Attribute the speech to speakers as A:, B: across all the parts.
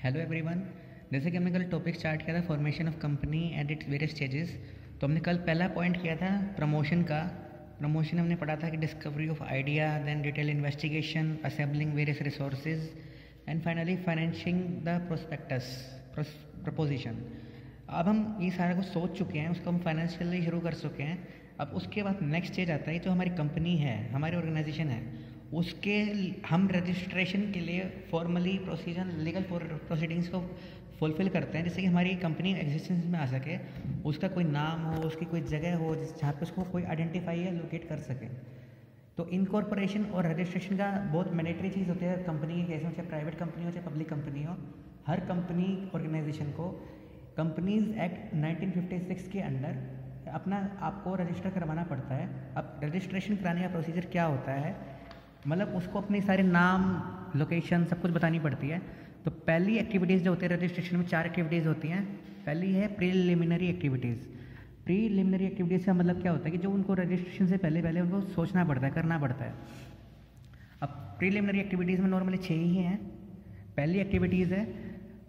A: Hello everyone. जैसे कि हमने कल टॉपिक स्टार्ट किया था formation of company and its various stages. तो हमने कल पहला पॉइंट किया था प्रमोशन का। प्रमोशन हमने पढ़ा था कि discovery of idea, then detail investigation, assembling various resources and finally financing the prospectus proposition. अब हम ये सारा कुछ सोच चुके हैं, उसको हम फाइनेंशियली शुरू कर चुके हैं। अब उसके बाद नेक्स्ट स्टेज आता है, जो हमारी कंपनी है, हमारी ऑर्गेनाइजेशन है, उसके हम रजिस्ट्रेशन के लिए फॉर्मली प्रोसीजर लीगल प्रोसीडिंग्स को फुलफ़िल करते हैं, जिससे कि हमारी कंपनी एग्जिस्टेंस में आ सके, उसका कोई नाम हो, उसकी कोई जगह हो जहाँ पे उसको कोई आइडेंटिफाई या लोकेट कर सके। तो इनकॉर्पोरेशन और रजिस्ट्रेशन का बहुत मैंडेटरी चीज़ होती है कंपनी के केस में, चाहे प्राइवेट कंपनी हो चाहे पब्लिक कंपनी हो। हर कंपनी ऑर्गेनाइजेशन को कंपनीज एक्ट 1956 के अंडर अपना आपको रजिस्टर करवाना पड़ता है। अब रजिस्ट्रेशन कराने का प्रोसीजर क्या होता है, मतलब उसको अपने सारे नाम, लोकेशन सब कुछ बतानी पड़ती है। तो पहली एक्टिविटीज़ जो होती है रजिस्ट्रेशन में, 4 एक्टिविटीज़ होती हैं। पहली है प्रीलिमिनरी एक्टिविटीज़। प्रीलिमिनरी एक्टिविटीज़ का मतलब क्या होता है कि जो उनको रजिस्ट्रेशन से पहले पहले उनको सोचना पड़ता है, करना पड़ता है। अब प्रीलिमिनरी एक्टिविटीज़ में नॉर्मली 6 ही हैं। पहली एक्टिविटीज़ है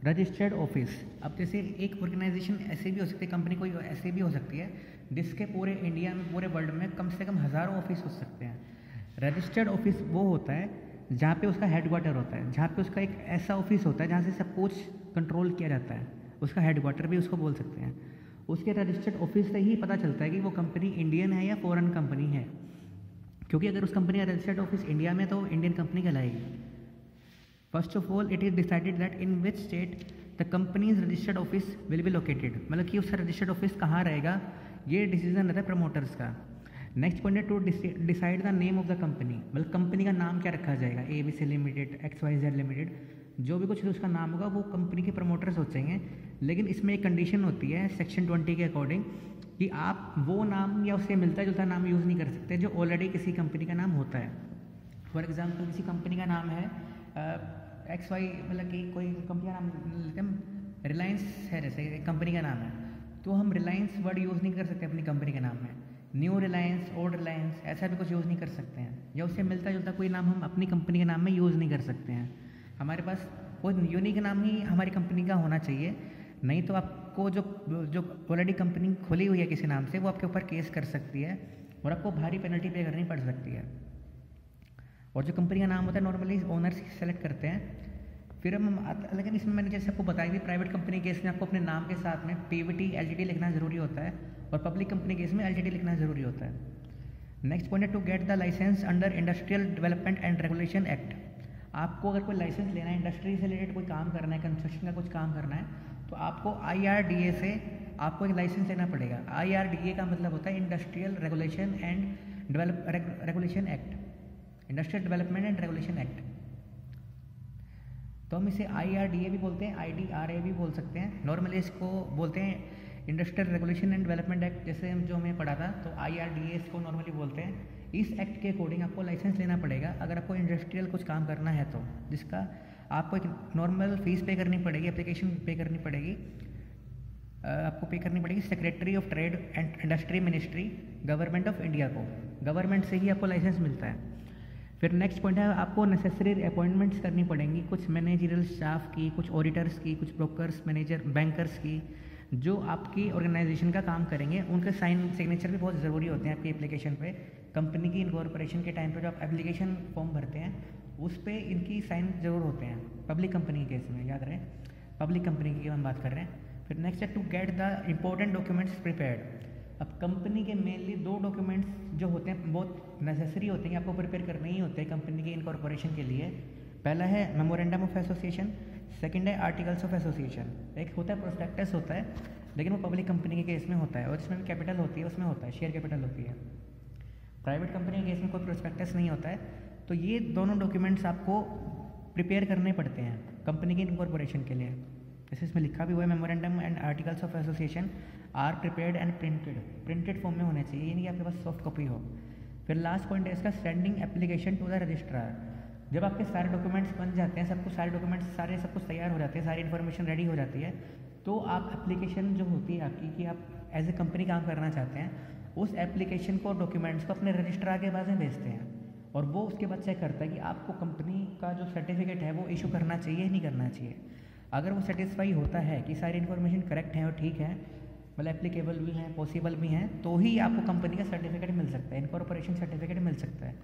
A: रजिस्टर्ड ऑफिस। अब जैसे एक ऑर्गेनाइजेशन ऐसे भी हो सकती है, कंपनी कोई ऐसी भी हो सकती है जिसके पूरे इंडिया में, पूरे वर्ल्ड में कम से कम हज़ारों ऑफिस हो सकते हैं। रजिस्टर्ड ऑफिस वो होता है जहाँ पे उसका हेडक्वार्टर होता है, जहाँ पे उसका एक ऐसा ऑफिस होता है जहाँ से सब कुछ कंट्रोल किया जाता है, उसका हेडक्वार्टर भी उसको बोल सकते हैं। उसके रजिस्टर्ड ऑफिस से ही पता चलता है कि वो कंपनी इंडियन है या फॉरेन कंपनी है, क्योंकि अगर उस कंपनी का रजिस्टर्ड ऑफिस इंडिया में तो इंडियन कंपनी कहलाएगी। First of all it is decided that in which state the companies registered office will be located, मतलब कि उसका रजिस्टर्ड ऑफिस कहाँ रहेगा, ये डिसीजन रहता है प्रमोटर्स का। नेक्स्ट पॉइंट है to decide the name of the company, मतलब कंपनी का नाम क्या रखा जाएगा, ABC लिमिटेड, XYZ लिमिटेड, जो भी कुछ उसका नाम होगा वो कंपनी के प्रमोटर सोचेंगे। लेकिन इसमें एक कंडीशन होती है सेक्शन 20 के अकॉर्डिंग कि आप वो नाम या उससे मिलता जुलता नाम यूज़ नहीं कर सकते जो ऑलरेडी किसी कंपनी का नाम होता है। फॉर एग्जाम्पल किसी कंपनी का नाम है XY, मतलब कि कोई कंपनी का नाम लेते हैं, रिलायंस है जैसे कंपनी का नाम है, तो हम रिलायंस वर्ड यूज़ नहीं कर सकते अपनी कंपनी के नाम में। न्यू रिलायंस, ओल्ड रिलायंस, ऐसा भी कुछ यूज़ नहीं कर सकते हैं, या उससे मिलता जुलता कोई नाम हम अपनी कंपनी के नाम में यूज़ नहीं कर सकते हैं। हमारे पास कोई यूनिक नाम ही हमारी कंपनी का होना चाहिए, नहीं तो आपको जो जो ऑलरेडी कंपनी खोली हुई है किसी नाम से, वो आपके ऊपर केस कर सकती है और आपको भारी पेनल्टी पे करनी पड़ सकती है। और जो कंपनी का नाम होता है नॉर्मली ओनर्स सेलेक्ट करते हैं। फिर हम लेकिन इसमें मैंने जैसे आपको बताया कि प्राइवेट कंपनी केस में आपको अपने नाम के साथ में PVT LTD लिखना ज़रूरी होता है, और पब्लिक कंपनी केस में LTD लिखना ज़रूरी होता है। नेक्स्ट पॉइंट है to get the licence under industrial development and regulation act. आपको अगर कोई लाइसेंस लेना है, इंडस्ट्री से रिलेटेड कोई काम करना है, कंस्ट्रक्शन का कुछ काम करना है, तो आपको IRDA से आपको एक लाइसेंस लेना पड़ेगा। IRDA का मतलब होता है industrial regulation and regulation act, industrial development and regulation act. तो हम इसे IRDA भी बोलते हैं, IDRA भी बोल सकते हैं। नॉर्मली इसको बोलते हैं industrial regulation and development act, जैसे हम जो हमें पढ़ा था, तो IRDA इसको नॉर्मली बोलते हैं। इस एक्ट के अकॉर्डिंग आपको लाइसेंस लेना पड़ेगा अगर आपको इंडस्ट्रियल कुछ काम करना है, तो जिसका आपको एक नॉर्मल फीस पे करनी पड़ेगी, एप्लीकेशन पे करनी पड़ेगी, आपको पे करनी पड़ेगी secretary of trade and industry ministry, government of India को। गवर्नमेंट से ही आपको लाइसेंस मिलता है। फिर नेक्स्ट पॉइंट है आपको नेसेसरी अपॉइंटमेंट्स करनी पड़ेंगी, कुछ मैनेजरियल स्टाफ की, कुछ ऑडिटर्स की, कुछ ब्रोकर्स, मैनेजर, बैंकर्स की, जो आपकी ऑर्गेनाइजेशन का काम करेंगे। उनके साइन सिग्नेचर भी बहुत ज़रूरी होते हैं आपकी एप्लीकेशन पे। कंपनी की इनकॉर्पोरेशन के टाइम पे जो आप एप्लीकेशन फॉर्म भरते हैं उस पर इनकी साइन ज़रूर होते हैं, पब्लिक कंपनी के केस में, याद रहे पब्लिक कंपनी की हम बात कर रहे हैं। फिर नेक्स्ट है to get the important documents prepared. अब कंपनी के मेनली 2 डॉक्यूमेंट्स जो होते हैं बहुत नेसेसरी होते हैं, आपको प्रिपेयर करने ही होते हैं कंपनी के इनकॉर्पोरेशन के लिए। पहला है मेमोरेंडम ऑफ एसोसिएशन, सेकंड है आर्टिकल्स ऑफ एसोसिएशन। एक होता है प्रोस्पेक्टस होता है, लेकिन वो पब्लिक कंपनी के केस में होता है, और इसमें भी कैपिटल होती है, उसमें होता है शेयर कैपिटल होती है। प्राइवेट कंपनी के केस में कोई प्रोस्पेक्टस नहीं होता है। तो ये दोनों डॉक्यूमेंट्स आपको प्रिपेयर करने पड़ते हैं कंपनी के इनकॉर्पोरेशन के लिए। जैसे इसमें लिखा भी हुआ है, memorandum and articles of association are prepared and printed form में होने चाहिए, यानी कि आपके पास सॉफ्ट कॉपी हो। फिर लास्ट पॉइंट है इसका sending application to the registrar. जब आपके सारे डॉक्यूमेंट्स बन जाते हैं, सब कुछ सारे डॉक्यूमेंट्स सारे सब कुछ तैयार हो जाते हैं, सारी इन्फॉर्मेशन रेडी हो जाती है, तो आप एप्लीकेशन जो होती है आपकी कि आप एज ए कंपनी काम करना चाहते हैं, उस एप्लीकेशन को, डॉक्यूमेंट्स को अपने रजिस्ट्रार के पास में भेजते हैं, और वो उसके बाद चेक करता है कि आपको कंपनी का जो सर्टिफिकेट है वो इशू करना चाहिए नहीं करना चाहिए। अगर वो सेटिस्फाई होता है कि सारी इन्फॉर्मेशन करेक्ट है और ठीक है, मतलब एप्लीकेबल भी हैं, पॉसिबल भी हैं, तो ही आपको कंपनी का सर्टिफिकेट मिल सकता है, इनकॉर्पोरेशन सर्टिफिकेट मिल सकता है,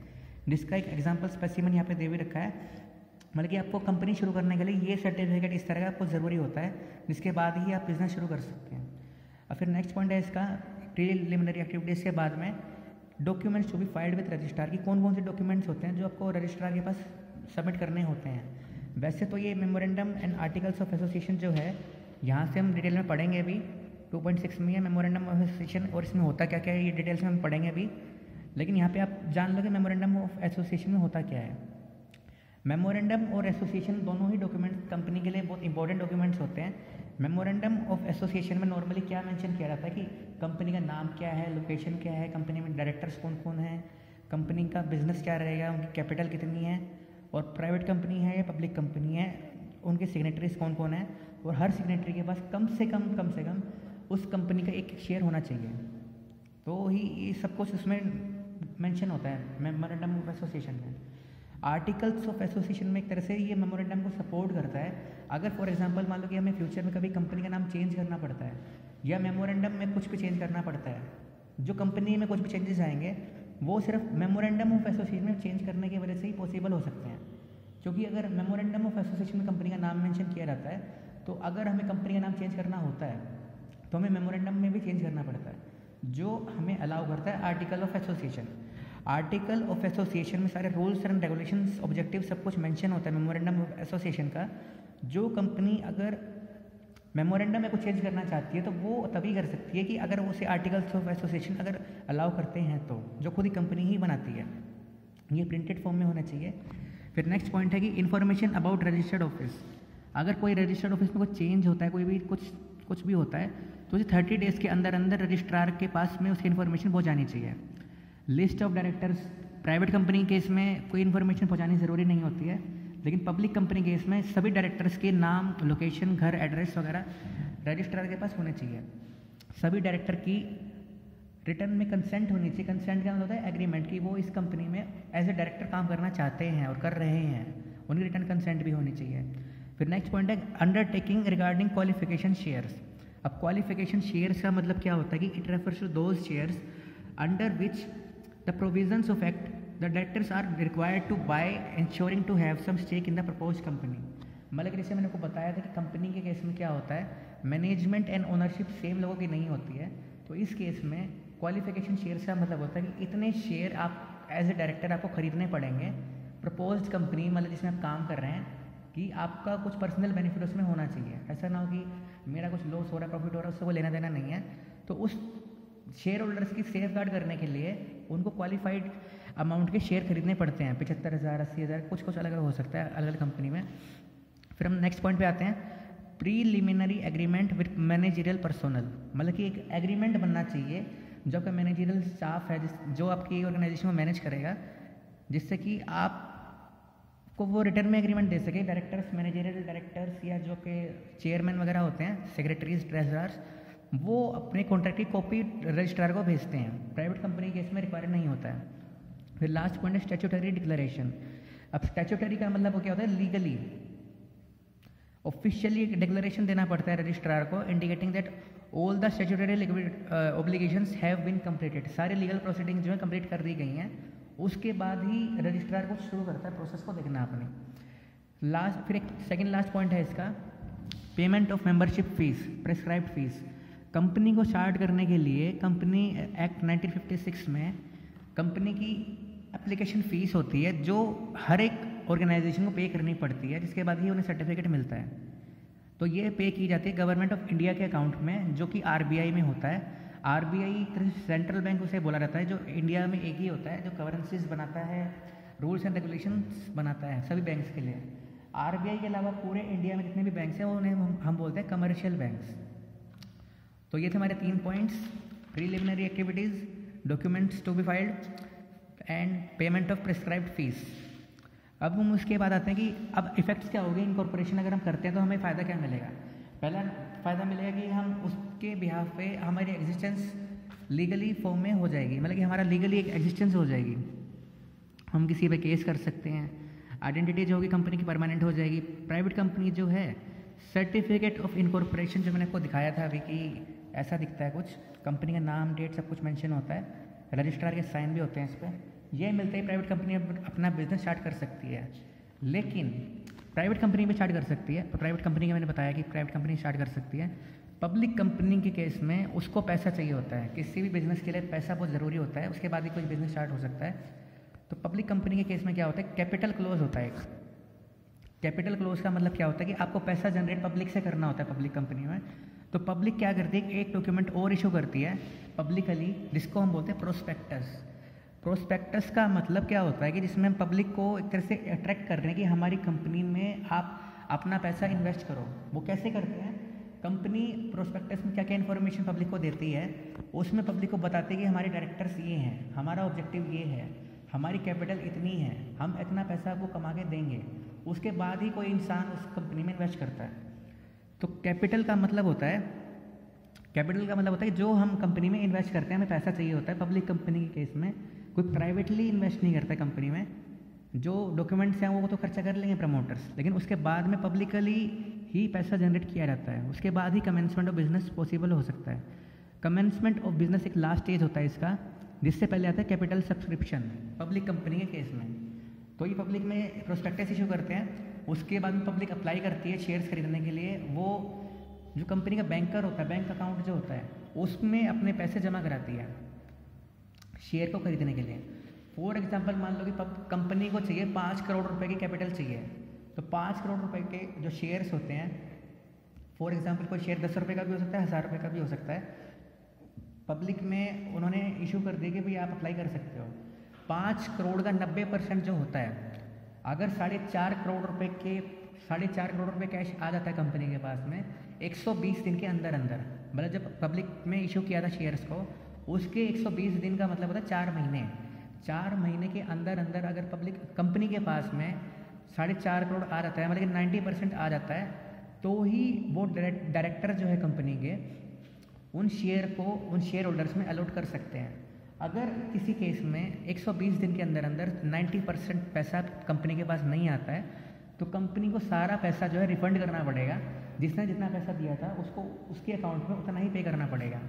A: जिसका एक एग्जांपल स्पेसिमन यहाँ पे दे भी रखा है। मतलब कि आपको कंपनी शुरू करने के लिए ये सर्टिफिकेट इस तरह का आपको ज़रूरी होता है, जिसके बाद ही आप बिज़नेस शुरू कर सकते हैं। और फिर नेक्स्ट पॉइंट है इसका प्रीलिमिनरी एक्टिविटीज़ के बाद में documents to be filed with registrar की कौन कौन से डॉक्यूमेंट्स होते हैं जो आपको रजिस्ट्रार के पास सबमिट करने होते हैं। वैसे तो ये memorandum and articles of association जो है, यहाँ से हम डिटेल में पढ़ेंगे अभी 2.6 में है मेमोरेंडम ऑफ एसोसिएशन, और इसमें होता क्या क्या है ये डिटेल्स में हम पढ़ेंगे अभी। लेकिन यहाँ पे आप जान लो कि मेमोरेंडम ऑफ एसोसिएशन में होता क्या है। मेमोरेंडम और एसोसिएशन दोनों ही डॉक्यूमेंट्स कंपनी के लिए बहुत इंपॉर्टेंट डॉक्यूमेंट्स होते हैं। मेमोरेंडम ऑफ एसोसिएशन में नॉर्मली क्या मेंशन किया जाता है कि कंपनी का नाम क्या है, लोकेशन क्या है, कंपनी में डायरेक्टर्स कौन कौन हैं, कंपनी का बिजनेस क्या रहेगा, उनकी कैपिटल कितनी है, और प्राइवेट कंपनी है या पब्लिक कंपनी है, उनके सिग्नेटरीज कौन कौन है, और हर सिग्नेटरी के पास कम से कम उस कंपनी का एक शेयर होना चाहिए। तो ही ये सब कुछ उसमें मेंशन होता है मेमोरेंडम ऑफ एसोसिएशन में। आर्टिकल्स ऑफ एसोसिएशन में एक तरह से ये मेमोरेंडम को सपोर्ट करता है। अगर फॉर एग्जांपल मान लो कि हमें फ्यूचर में कभी कंपनी का नाम चेंज करना पड़ता है या मेमोरेंडम में कुछ भी चेंज करना पड़ता है, जो कंपनी में कुछ भी चेंजेस आएंगे वो सिर्फ मेमोरेंडम ऑफ एसोसिएशन में चेंज करने की वजह से ही पॉसिबल हो सकते हैं। क्योंकि अगर मेमोरेंडम ऑफ एसोसिएशन में कंपनी का नाम मेंशन किया जाता है, तो अगर हमें कंपनी का नाम चेंज करना होता है तो हमें मेमोरेंडम में भी चेंज करना पड़ता है, जो हमें अलाउ करता है article of association. Article of association में सारे रूल्स एंड रेगुलेशंस, ऑब्जेक्टिव सब कुछ मेंशन होता है मेमोरेंडम ऑफ एसोसिएशन का। जो कंपनी अगर मेमोरेंडम में कुछ चेंज करना चाहती है तो वो तभी कर सकती है कि अगर उसे आर्टिकल्स ऑफ एसोसिएशन अगर अलाउ करते हैं तो, जो खुद ही कंपनी ही बनाती है। ये प्रिंटेड फॉर्म में होना चाहिए। फिर नेक्स्ट पॉइंट है कि इन्फॉर्मेशन अबाउट रजिस्टर्ड ऑफिस। अगर कोई रजिस्टर्ड ऑफिस में कुछ चेंज होता है, कोई भी कुछ भी होता है, तो उसे 30 डेज़ के अंदर रजिस्ट्रार के पास में उसकी इन्फॉर्मेशन पहुँचानी चाहिए। List of directors, private company case में कोई इन्फॉर्मेशन पहुँचानी ज़रूरी नहीं होती है, लेकिन पब्लिक कंपनी केस में सभी डायरेक्टर्स के नाम, लोकेशन, घर, एड्रेस वगैरह रजिस्ट्रार के पास होने चाहिए। सभी डायरेक्टर की रिटर्न में कंसेंट होनी चाहिए। कंसेंट का मतलब होता है एग्रीमेंट कि वो इस कंपनी में एज ए डायरेक्टर काम करना चाहते हैं और कर रहे हैं, उनकी रिटर्न कंसेंट भी होनी चाहिए। फिर नेक्स्ट पॉइंट है अंडरटेकिंग रिगार्डिंग क्वालिफिकेशन शेयर्स। अब क्वालिफिकेशन शेयर्स का मतलब क्या होता है कि it refers to those shares under which the provisions of act the directors are required to by ensuring to have some stake in the propose company. मतलब जैसे मैंने आपको बताया था कि कंपनी के केस में क्या होता है, मैनेजमेंट एंड ओनरशिप सेम लोगों की नहीं होती है। तो इस केस में क्वालिफिकेशन शेयर्स का मतलब होता है कि इतने शेयर आप एज ए डायरेक्टर आपको खरीदने पड़ेंगे प्रपोज्ड कंपनी, मतलब जिसमें आप काम कर रहे हैं, कि आपका कुछ पर्सनल बेनिफिट उसमें होना चाहिए। ऐसा ना हो कि मेरा कुछ लॉस हो रहा है, प्रॉफिट हो रहा है, उससे वो लेना देना नहीं है। तो उस शेयर होल्डर्स की सेफ गार्ड करने के लिए उनको क्वालिफाइड अमाउंट के शेयर खरीदने पड़ते हैं, 75,000, 80,000, कुछ अलग अलग हो सकता है अलग अलग कंपनी में। फिर हम नेक्स्ट पॉइंट पे आते हैं, preliminary agreement with managerial personnel. मतलब कि एक एग्रीमेंट बनना चाहिए जो आपका मैनेजरियल स्टाफ है, जो आपकी ऑर्गेनाइजेशन को मैनेज करेगा, जिससे कि आपको वो रिटर्न में एग्रीमेंट दे सके। डायरेक्टर्स, मैनेजरियल डायरेक्टर्स या जो कि चेयरमैन वगैरह होते हैं, सेक्रेटरीज, ट्रेजरर्स, वो अपने कॉन्ट्रैक्ट की कॉपी रजिस्ट्रार को भेजते हैं। प्राइवेट कंपनी के इसमें रिक्वायर्ड नहीं होता है। फिर लास्ट पॉइंट है स्टैट्यूटरी डिक्लेरेशन। अब स्टैट्यूटरी का मतलब क्या होता है, लीगली ऑफिशियली एक डिक्लेरेशन देना पड़ता है रजिस्ट्रार को, indicating that all the statutory obligations have been completed. सारे लीगल प्रोसीडिंग जो है कंप्लीट कर दी गई हैं, उसके बाद ही रजिस्ट्रार को शुरू करता है प्रोसेस को देखना अपनी। लास्ट फिर एक सेकंड लास्ट पॉइंट है इसका, payment of membership fees, prescribed fees. Company को स्टार्ट करने के लिए कंपनी एक्ट 1956 में कंपनी की एप्लीकेशन फ़ीस होती है जो हर एक ऑर्गेनाइजेशन को पे करनी पड़ती है, जिसके बाद ही उन्हें सर्टिफिकेट मिलता है। तो ये पे की जाती है गवर्नमेंट ऑफ इंडिया के अकाउंट में, जो कि आरबीआई में होता है। आरबीआई सेंट्रल बैंक उसे बोला जाता है, जो इंडिया में एक ही होता है, जो करेंसीज बनाता है, रूल्स एंड रेगुलेशंस बनाता है सभी बैंक्स के लिए। आरबीआई के अलावा पूरे इंडिया में जितने भी बैंक्स हैं उन्हें हम बोलते हैं कमर्शियल बैंक्स। तो ये थे हमारे 3 points, preliminary activities, documents to be filed and payment of prescribed fees. अब हम उसके बाद आते हैं कि अब इफेक्ट्स क्या होंगे इनकॉर्पोरेशन अगर हम करते हैं तो हमें फ़ायदा क्या मिलेगा। पहला फ़ायदा मिलेगा कि हम उसके बिहाफ पे हमारी एग्जिस्टेंस लीगली फॉर्म में हो जाएगी, मतलब कि हमारा लीगली एक एग्जिस्टेंस हो जाएगी। हम किसी पे केस कर सकते हैं, आइडेंटिटी जो होगी कंपनी की परमानेंट हो जाएगी। प्राइवेट कंपनी जो है सर्टिफिकेट ऑफ इनकॉर्पोरेशन जो मैंने आपको दिखाया था अभी कि ऐसा दिखता है कुछ, कंपनी का नाम, डेट सब कुछ मेंशन होता है, रजिस्ट्रार के साइन भी होते हैं इस पर। यह मिलते ही प्राइवेट कंपनी अपना बिजनेस स्टार्ट कर सकती है। लेकिन प्राइवेट कंपनी भी स्टार्ट कर सकती है, तो प्राइवेट कंपनी का मैंने बताया कि प्राइवेट कंपनी स्टार्ट कर सकती है। पब्लिक कंपनी के केस में उसको पैसा चाहिए होता है, किसी भी बिजनेस के लिए पैसा बहुत ज़रूरी होता है, उसके बाद ही कोई बिजनेस स्टार्ट हो सकता है। तो पब्लिक कंपनी के केस में क्या होता है, कैपिटल क्लोज होता है। कैपिटल क्लोज का मतलब क्या होता है कि आपको पैसा जनरेट पब्लिक से करना होता है पब्लिक कंपनी में। तो पब्लिक क्या करती है, एक डॉक्यूमेंट और इशू करती है पब्लिकली, जिसको हम बोलते हैं प्रोस्पेक्टस। प्रोस्पेक्टस का मतलब क्या होता है कि जिसमें हम पब्लिक को एक तरह से अट्रैक्ट कर रहे हैं कि हमारी कंपनी में आप अपना पैसा इन्वेस्ट करो। वो कैसे करते हैं, कंपनी प्रोस्पेक्टस में क्या क्या इन्फॉर्मेशन पब्लिक को देती है, उसमें पब्लिक को बताती है कि हमारे डायरेक्टर्स ये हैं, हमारा ऑब्जेक्टिव ये है, हमारी कैपिटल इतनी है, हम इतना पैसा आपको कमा के देंगे। उसके बाद ही कोई इंसान उस कंपनी में इन्वेस्ट करता है। तो कैपिटल का मतलब होता है, कैपिटल का मतलब होता है कि जो हम कंपनी में इन्वेस्ट करते हैं हमें पैसा चाहिए होता है। पब्लिक कंपनी के केस में कोई प्राइवेटली इन्वेस्ट नहीं करता है कंपनी में, जो डॉक्यूमेंट्स हैं वो तो खर्चा कर लेंगे प्रमोटर्स, लेकिन उसके बाद में पब्लिकली ही पैसा जनरेट किया जाता है। उसके बाद ही कमेंसमेंट ऑफ बिजनेस पॉसिबल हो सकता है। कमेंसमेंट ऑफ बिजनेस एक लास्ट स्टेज होता है इसका, जिससे पहले आता है कैपिटल सब्सक्रिप्शन पब्लिक कंपनी के केस में। तो ये पब्लिक में प्रोस्पेक्टस इशू करते हैं, उसके बाद में पब्लिक अप्लाई करती है शेयर्स खरीदने के लिए। वो जो कंपनी का बैंकर होता है, बैंक अकाउंट जो होता है, उसमें अपने पैसे जमा कराती है शेयर को खरीदने के लिए। फॉर एग्जांपल मान लो कि कंपनी को चाहिए 5 करोड़ रुपए की कैपिटल चाहिए, तो 5 करोड़ रुपए के जो शेयर्स होते हैं, फॉर एग्जांपल कोई शेयर 10 रुपये का भी हो सकता है, 1000 रुपये का भी हो सकता है, पब्लिक में उन्होंने इशू कर दिया कि भाई आप अप्लाई कर सकते हो। 5 करोड़ का 90% जो होता है, अगर 4.5 करोड़ रुपए के 4.5 करोड़ रुपए कैश आ जाता है कंपनी के पास में 120 दिन के अंदर अंदर, मतलब जब पब्लिक में इशू किया था शेयर्स को, उसके 120 दिन का मतलब होता है 4 महीने। 4 महीने के अंदर अंदर अगर पब्लिक कंपनी के पास में 4.5 करोड़ आ जाता है, मतलब कि 90% आ जाता है, तो ही वो डायरेक्टर जो है कंपनी के उन शेयर को उन शेयर होल्डर्स में अलॉट कर सकते हैं। अगर किसी केस में 120 दिन के अंदर अंदर 90% पैसा कंपनी के पास नहीं आता है, तो कंपनी को सारा पैसा जो है रिफंड करना पड़ेगा। जिसने जितना पैसा दिया था उसको उसके अकाउंट में उतना ही पे करना पड़ेगा।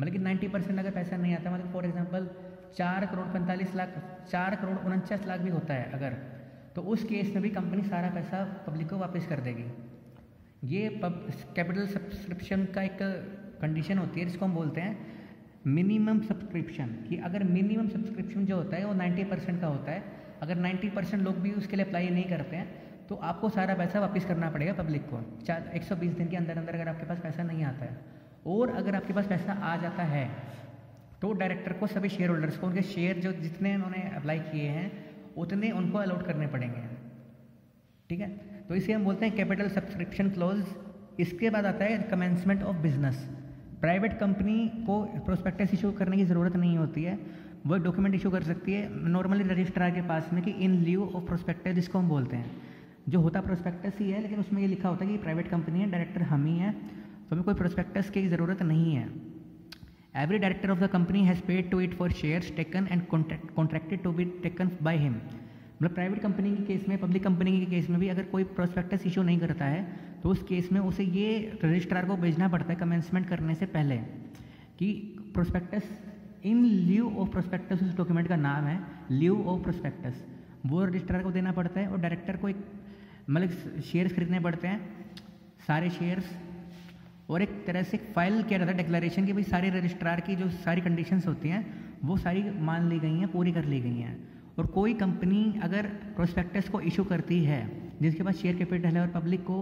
A: मतलब कि 90% अगर पैसा नहीं आता, मतलब फॉर एग्जांपल 4 करोड़ 45 लाख 4 करोड़ 49 लाख भी होता है अगर, तो उस केस में भी कंपनी सारा पैसा पब्लिक को वापस कर देगी। ये कैपिटल सब्सक्रिप्शन का एक कंडीशन होती है जिसको हम बोलते हैं मिनिमम सब्सक्रिप्शन, कि अगर मिनिमम सब्सक्रिप्शन जो होता है वो 90% का होता है, अगर 90% लोग भी उसके लिए अप्लाई नहीं करते हैं तो आपको सारा पैसा वापस करना पड़ेगा पब्लिक को 120 दिन के अंदर अंदर अगर आपके पास पैसा नहीं आता है। और अगर आपके पास पैसा आ जाता है तो डायरेक्टर को सभी शेयर होल्डर्स को उनके शेयर जो जितने उन्होंने अप्लाई किए हैं उतने उनको अलॉट करने पड़ेंगे। ठीक है, तो इसे हम बोलते हैं कैपिटल सब्सक्रिप्शन क्लॉज। इसके बाद आता है commencement of business. Private company को प्रोस्पेक्टस इशू करने की ज़रूरत नहीं होती है, वो डॉक्यूमेंट इशू कर सकती है नॉर्मली रजिस्ट्रार के पास में कि इन ल्यू ऑफ प्रोस्पेक्टस, जिसको हम बोलते हैं, जो होता प्रोस्पेक्टस ही है, लेकिन उसमें ये लिखा होता है कि प्राइवेट कंपनी है, डायरेक्टर हम ही हैं, तो हमें कोई प्रोस्पेक्टस की ज़रूरत नहीं है। Every director of the company has paid to it for shares taken and contracted to be taken by him. मतलब प्राइवेट कंपनी के केस में, पब्लिक कंपनी के केस में भी अगर कोई प्रोस्पेक्टस इशू नहीं करता है तो उस केस में उसे ये रजिस्ट्रार को भेजना पड़ता है कमेंसमेंट करने से पहले कि prospectus in lieu of prospectus, उस डॉक्यूमेंट का नाम है ल्यू ऑफ प्रोस्पेक्टस, वो रजिस्ट्रार को देना पड़ता है। और डायरेक्टर को एक मतलब शेयर्स खरीदने पड़ते हैं, सारे शेयर्स, और एक तरह से फाइल किया जाता है डिक्लेरेशन कि भाई सारे रजिस्ट्रार की जो सारी कंडीशंस होती हैं वो सारी मान ली गई हैं, पूरी कर ली गई हैं। और कोई कंपनी अगर प्रोस्पेक्टस को इशू करती है जिसके पास शेयर कैपिटल है और पब्लिक को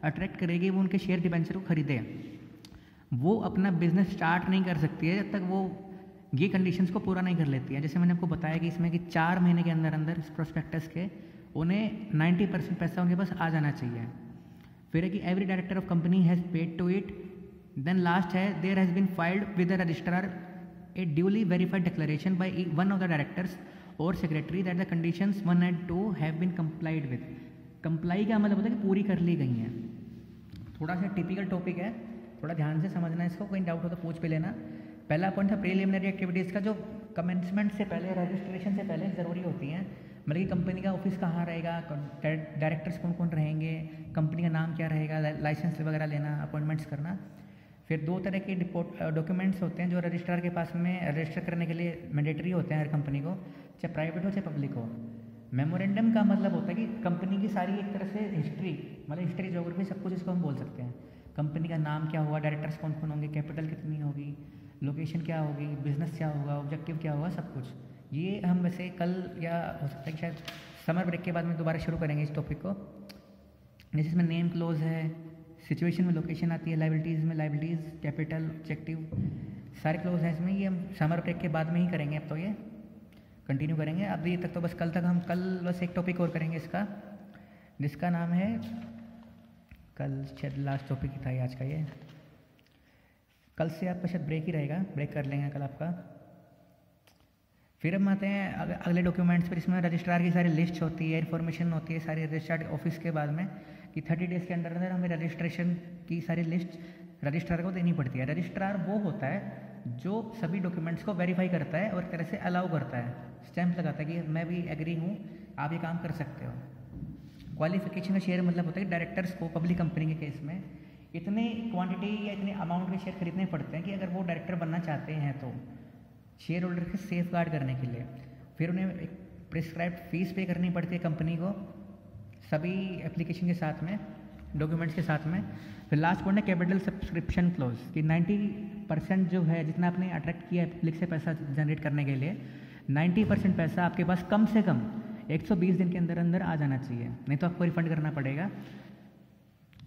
A: अट्रैक्ट करेगी वो उनके शेयर डिबेंचर को खरीदे, वो अपना बिजनेस स्टार्ट नहीं कर सकती है जब तक वो ये कंडीशंस को पूरा नहीं कर लेती है। जैसे मैंने आपको बताया कि इसमें कि 4 महीने के अंदर अंदर इस प्रोस्पेक्टस के उन्हें 90% पैसा उनके पास आ जाना चाहिए। फिर है कि every director of company has paid to it. Then last है there has been filed with the registrar a duly verified declaration by one of the directors और secretary that the conditions 1 and 2 have been complied with. Comply का मतलब होता है कि पूरी कर ली गई हैं। थोड़ा सा टिपिकल टॉपिक है, थोड़ा ध्यान से समझना इसको, कोई डाउट हो तो पूछ भी लेना। पहला पॉइंट था प्रीलिमिनरी एक्टिविटीज़ का, जो कमेंसमेंट से पहले, रजिस्ट्रेशन से पहले ज़रूरी होती हैं। मतलब कि कंपनी का ऑफिस कहाँ रहेगा, डायरेक्टर्स कौन कौन रहेंगे, कंपनी का नाम क्या रहेगा, लाइसेंस वगैरह लेना, अपॉइंटमेंट्स करना। फिर 2 तरह के डॉक्यूमेंट्स होते हैं जो रजिस्ट्रार के पास में रजिस्टर करने के लिए मैंडेटरी होते हैं हर कंपनी को, चाहे प्राइवेट हो चाहे पब्लिक हो। मेमोरेंडम का मतलब होता है कि कंपनी की सारी एक तरह से हिस्ट्री, मतलब हिस्ट्री ज्योग्राफी सब कुछ इसको हम बोल सकते हैं। कंपनी का नाम क्या होगा, डायरेक्टर्स कौन कौन होंगे, कैपिटल कितनी होगी, लोकेशन क्या होगी, बिजनेस क्या होगा, ऑब्जेक्टिव क्या होगा, सब कुछ। ये हम वैसे कल या हो सकता है कि शायद समर ब्रेक के बाद में दोबारा शुरू करेंगे इस टॉपिक को। जैसे इसमें नेम क्लोज है, सिचुएशन में लोकेशन आती है, लाइबिलिटीज़ में लाइबिलिटीज़, कैपिटल, ऑब्जेक्टिव, सारे क्लोज हैं इसमें। ये हम समर ब्रेक के बाद में ही करेंगे, अब तो ये कंटिन्यू करेंगे। अभी तक तो बस कल बस एक टॉपिक और करेंगे इसका, जिसका नाम है, कल शायद लास्ट टॉपिक ही था ये आज का। ये कल से आपका शायद ब्रेक ही रहेगा, ब्रेक कर लेंगे कल आपका। फिर हम आते हैं अगले डॉक्यूमेंट्स पर। इसमें रजिस्ट्रार की सारी लिस्ट होती है, इन्फॉर्मेशन होती है सारी रजिस्ट्रार ऑफिस के बाद में, कि 30 डेज़ के अंदर अंदर हमें रजिस्ट्रेशन की सारी लिस्ट रजिस्ट्रार को देनी पड़ती है। रजिस्ट्रार वो होता है जो सभी डॉक्यूमेंट्स को वेरीफाई करता है और एक तरह से अलाउ करता है, स्टैंप लगाता है कि मैं भी एग्री हूँ, आप ये काम कर सकते हो। क्वालिफिकेशन का शेयर मतलब होता है कि डायरेक्टर्स को पब्लिक कंपनी के केस में इतने क्वांटिटी या इतने अमाउंट के शेयर खरीदने पड़ते हैं कि अगर वो डायरेक्टर बनना चाहते हैं तो शेयर होल्डर के सेफ गार्ड करने के लिए। फिर उन्हें एक प्रिस्क्राइब्ड फीस पे करनी पड़ती है कंपनी को, सभी एप्लीकेशन के साथ में, डॉक्यूमेंट्स के साथ में। फिर लास्ट पॉइंट है कैपिटल सब्सक्रिप्शन क्लोज, कि 90% जो है जितना आपने अट्रैक्ट किया है पब्लिक से पैसा जनरेट करने के लिए, 90% पैसा आपके पास कम से कम 120 दिन के अंदर अंदर आ जाना चाहिए, नहीं तो आपको रिफंड करना पड़ेगा।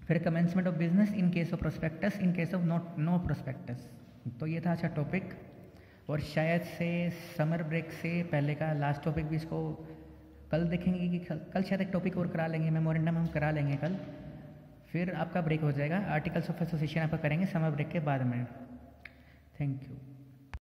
A: फिर commencement of business in case of prospectus, in case of no prospectus. तो ये था अच्छा टॉपिक, और शायद से समर ब्रेक से पहले का लास्ट टॉपिक भी इसको कल देखेंगे, कि कल शायद एक टॉपिक और करा लेंगे, मेमोरेंडम हम करा लेंगे कल, फिर आपका ब्रेक हो जाएगा। आर्टिकल्स ऑफ एसोसिएशन आपका करेंगे समर ब्रेक के बाद में। Thank you.